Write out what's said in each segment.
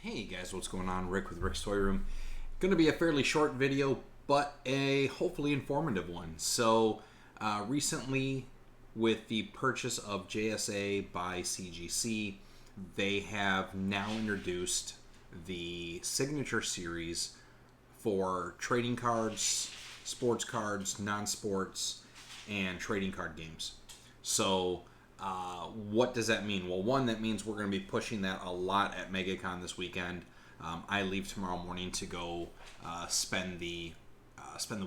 Hey guys, what's going on? Rick with Rick's Toy Room. Going to be a fairly short video, but a hopefully informative one. Recently, with the purchase of JSA by CGC, they have now introduced the Signature Series for trading cards, sports cards, non-sports, and trading card games. What does that mean? Well, one, that means we're going to be pushing that a lot at MegaCon this weekend. I leave tomorrow morning to go spend the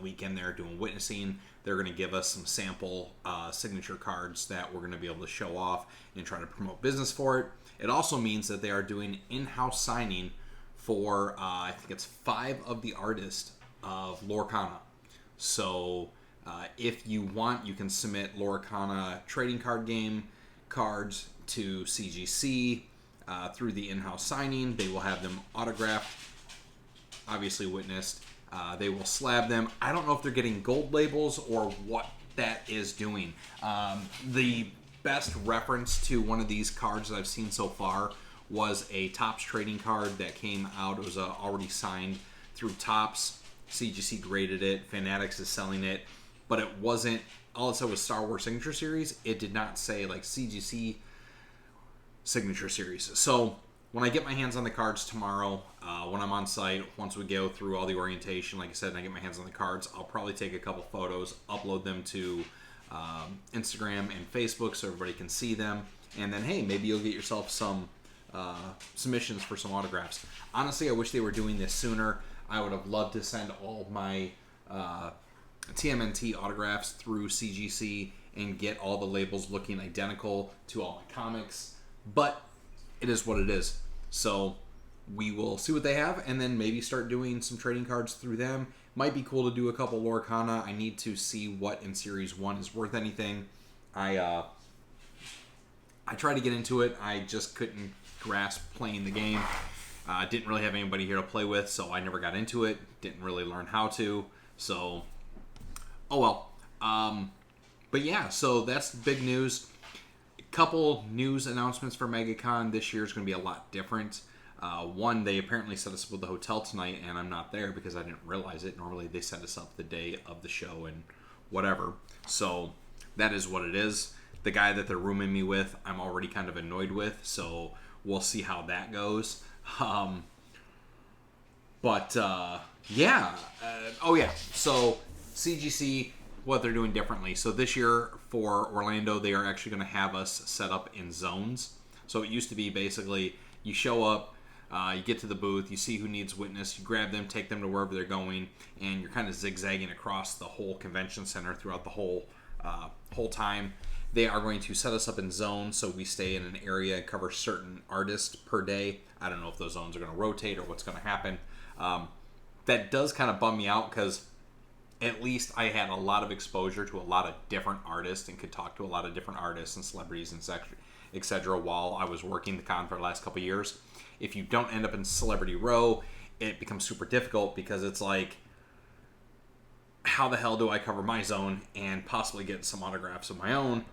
weekend there doing witnessing. They're going to give us some sample signature cards that we're going to be able to show off and try to promote business for it. It also means that they are doing in-house signing for I think it's 5 of the artists of Lorcana. If you want, you can submit Lorcana trading card game cards to CGC through the in-house signing. They will have them autographed, obviously witnessed. They will slab them. I don't know if they're getting gold labels or what that is doing. The best reference to one of these cards that I've seen so far was a Topps trading card that came out. It was already signed through Topps. CGC graded it. Fanatics is selling it. But it wasn't, all it said was Star Wars Signature Series. It did not say like CGC Signature Series. So when I get my hands on the cards tomorrow, when I'm on site, once we go through all the orientation, like I said, and I get my hands on the cards, I'll probably take a couple photos, upload them to Instagram and Facebook so everybody can see them. And then, hey, maybe you'll get yourself some submissions for some autographs. Honestly, I wish they were doing this sooner. I would have loved to send all my TMNT autographs through CGC and get all the labels looking identical to all my comics, but it is what it is. So we will see what they have and then maybe start doing some trading cards through them. Might be cool to do a couple Lorcana. I need to see what in Series 1 is worth anything. I tried to get into it. I just couldn't grasp playing the game. Didn't really have anybody here to play with, so I never got into it. Didn't really learn how to. So, oh well. But yeah, so that's big news. A couple news announcements for MegaCon this year is going to be a lot different. One, they apparently set us up with the hotel tonight, and I'm not there because I didn't realize it. Normally they set us up the day of the show and whatever. So that is what it is. The guy that they're rooming me with, I'm already kind of annoyed with, so we'll see how that goes. So CGC, what they're doing differently. So this year for Orlando, they are actually going to have us set up in zones. So it used to be basically you show up, you get to the booth, you see who needs witness, you grab them, take them to wherever they're going, and you're kind of zigzagging across the whole convention center throughout the whole time. They are going to set us up in zones, so we stay in an area and cover certain artists per day. I don't know if those zones are going to rotate or what's going to happen. That does kind of bum me out because at least I had a lot of exposure to a lot of different artists and could talk to a lot of different artists and celebrities and etc. while I was working the con for the last couple of years. If you don't end up in Celebrity Row, it becomes super difficult because it's like, how the hell do I cover my zone and possibly get some autographs of my own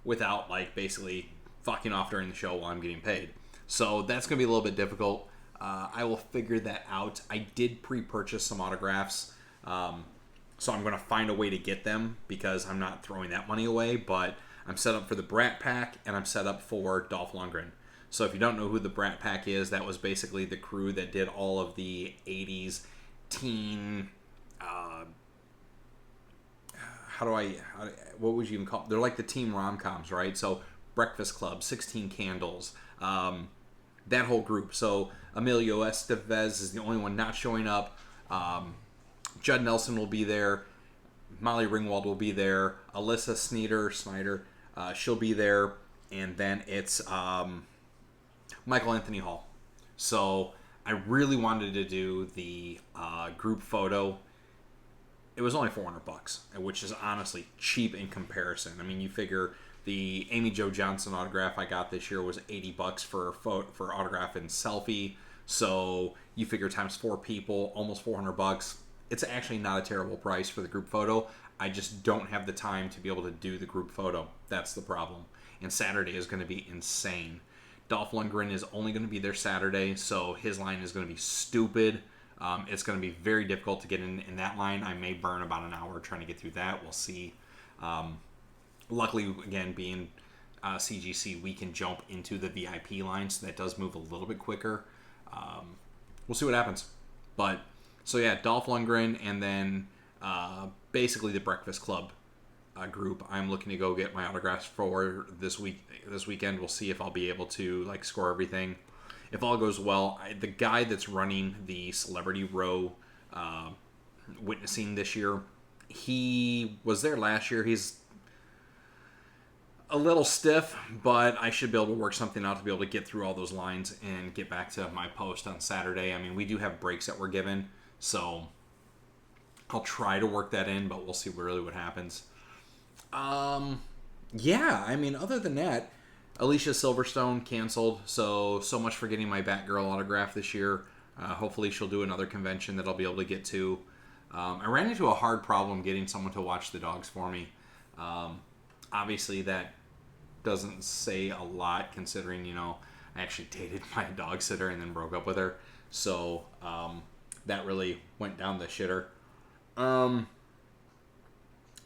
without like basically fucking off during the show while I'm getting paid? So that's going to be a little bit difficult. I will figure that out. I did pre-purchase some autographs, so I'm going to find a way to get them because I'm not throwing that money away, but I'm set up for the Brat Pack and I'm set up for Dolph Lundgren. So if you don't know who the Brat Pack is, that was basically the crew that did all of the 80s teen... what would you even call it? They're like the teen rom-coms, right? So Breakfast Club, 16 Candles, that whole group. So Emilio Estevez is the only one not showing up. Judd Nelson will be there. Molly Ringwald will be there. Alyssa Snyder, she'll be there. And then it's Michael Anthony Hall. So I really wanted to do the group photo. It was only $400, which is honestly cheap in comparison. I mean, you figure the Amy Jo Johnson autograph I got this year was $80 for autograph and selfie. So you figure times 4 people, almost $400. It's actually not a terrible price for the group photo. I just don't have the time to be able to do the group photo. That's the problem. And Saturday is going to be insane. Dolph Lundgren is only going to be there Saturday, so his line is going to be stupid. It's going to be very difficult to get in that line. I may burn about an hour trying to get through that. We'll see. Luckily, again, being CGC, we can jump into the VIP line, so that does move a little bit quicker. We'll see what happens. But, so yeah, Dolph Lundgren, and then basically the Breakfast Club group. I'm looking to go get my autographs for this weekend. We'll see if I'll be able to like score everything. If all goes well, the guy that's running the Celebrity Row witnessing this year, he was there last year. He's a little stiff, but I should be able to work something out to be able to get through all those lines and get back to my post on Saturday. I mean, we do have breaks that we're given, so I'll try to work that in, but we'll see really what happens. Yeah, I mean, other than that, Alicia Silverstone canceled, so much for getting my Batgirl autograph this year. Hopefully she'll do another convention that I'll be able to get to. I ran into a hard problem getting someone to watch the dogs for me. Obviously that doesn't say a lot considering, I actually dated my dog sitter and then broke up with her. So that really went down the shitter.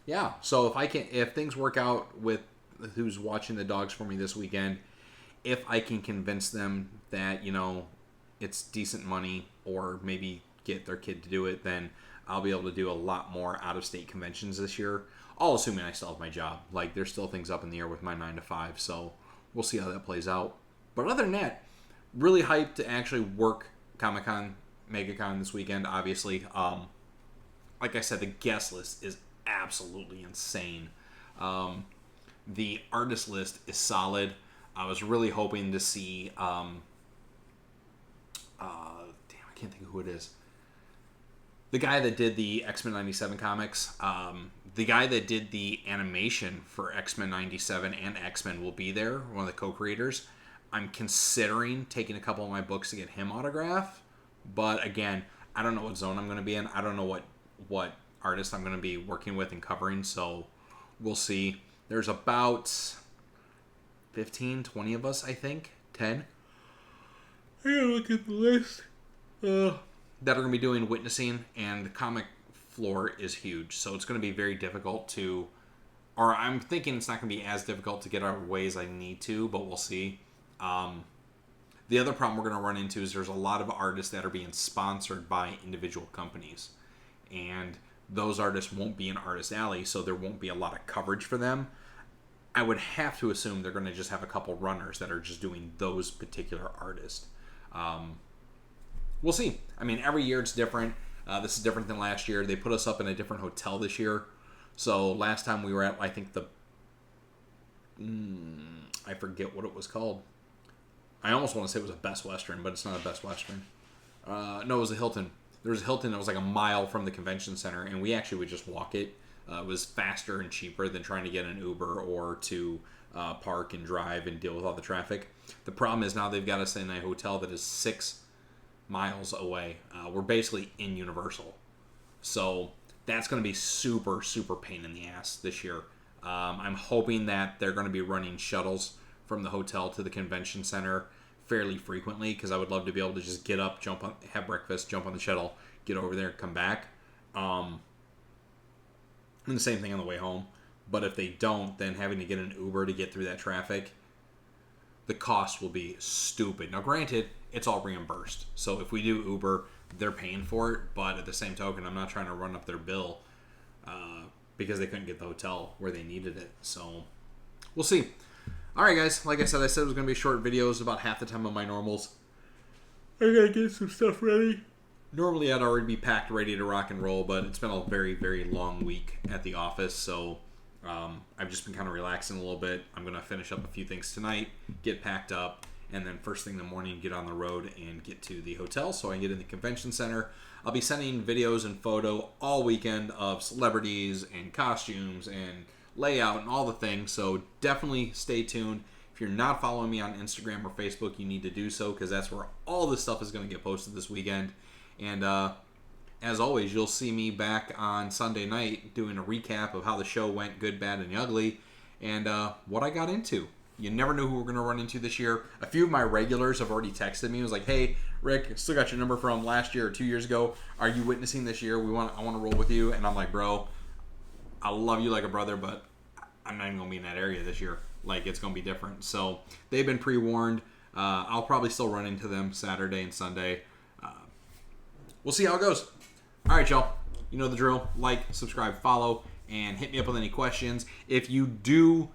Yeah, so if things work out with who's watching the dogs for me this weekend, if I can convince them that, it's decent money or maybe get their kid to do it, then I'll be able to do a lot more out-of-state conventions this year. All assuming I still have my job. Like, there's still things up in the air with my 9 to 5, so we'll see how that plays out. But other than that, really hyped to actually work Comic-Con, MegaCon this weekend, obviously. Like I said, the guest list is absolutely insane. The artist list is solid. I was really hoping to see I can't think of who it is. The guy that did the X-Men 97 comics, the guy that did the animation for X-Men 97 and X-Men will be there, one of the co-creators. I'm considering taking a couple of my books to get him autographed, but again, I don't know what zone I'm going to be in. I don't know what artist I'm going to be working with and covering, so we'll see. There's about 15, 20 of us, I think. 10. I gotta look at the list. That are going to be doing witnessing, and the comic floor is huge, so it's going to be very difficult to, or I'm thinking it's not going to be as difficult to get out of the way as I need to, but we'll see. The other problem we're going to run into is there's a lot of artists that are being sponsored by individual companies, and those artists won't be in Artist Alley, so there won't be a lot of coverage for them. I would have to assume they're going to just have a couple runners that are just doing those particular artists. We'll see. I mean, every year it's different. This is different than last year. They put us up in a different hotel this year. So last time we were at, I think I forget what it was called. I almost want to say it was a Best Western, but it's not a Best Western. No, it was a Hilton. There was a Hilton that was like a mile from the convention center, and we actually would just walk it. It was faster and cheaper than trying to get an Uber or to park and drive and deal with all the traffic. The problem is now they've got us in a hotel that is 6 miles away. We're basically in Universal. So that's going to be super, super pain in the ass this year. I'm hoping that they're going to be running shuttles from the hotel to the convention center fairly frequently, because I would love to be able to just get up, have breakfast, jump on the shuttle, get over there, come back. And the same thing on the way home. But if they don't, then having to get an Uber to get through that traffic, the cost will be stupid. Now, granted, it's all reimbursed. So if we do Uber, they're paying for it. But at the same token, I'm not trying to run up their bill because they couldn't get the hotel where they needed it. So we'll see. All right, guys. Like I said it was going to be short videos, about half the time of my normals. I got to get some stuff ready. Normally, I'd already be packed, ready to rock and roll, but it's been a very, very long week at the office, so I've just been kind of relaxing a little bit. I'm going to finish up a few things tonight, get packed up, and then first thing in the morning, get on the road and get to the hotel so I can get in the convention center. I'll be sending videos and photo all weekend of celebrities and costumes and layout and all the things, so definitely stay tuned. If you're not following me on Instagram or Facebook, you need to do so, because that's where all this stuff is going to get posted this weekend. And as always, you'll see me back on Sunday night doing a recap of how the show went, good, bad, and ugly, and what I got into. You never know who we're going to run into this year. A few of my regulars have already texted me. It was like, hey, Rick, still got your number from last year or 2 years ago. Are you witnessing this year? I want to roll with you. And I'm like, bro, I love you like a brother, but I'm not even going to be in that area this year. Like, it's going to be different. So they've been pre-warned. I'll probably still run into them Saturday and Sunday. We'll see how it goes. All right, y'all. You know the drill. Like, subscribe, follow, and hit me up with any questions. If you do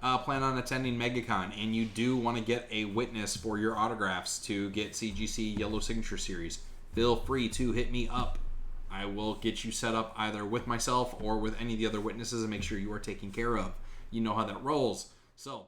plan on attending MegaCon and you do want to get a witness for your autographs to get CGC Yellow Signature Series, feel free to hit me up. I will get you set up either with myself or with any of the other witnesses and make sure you are taken care of. You know how that rolls. So...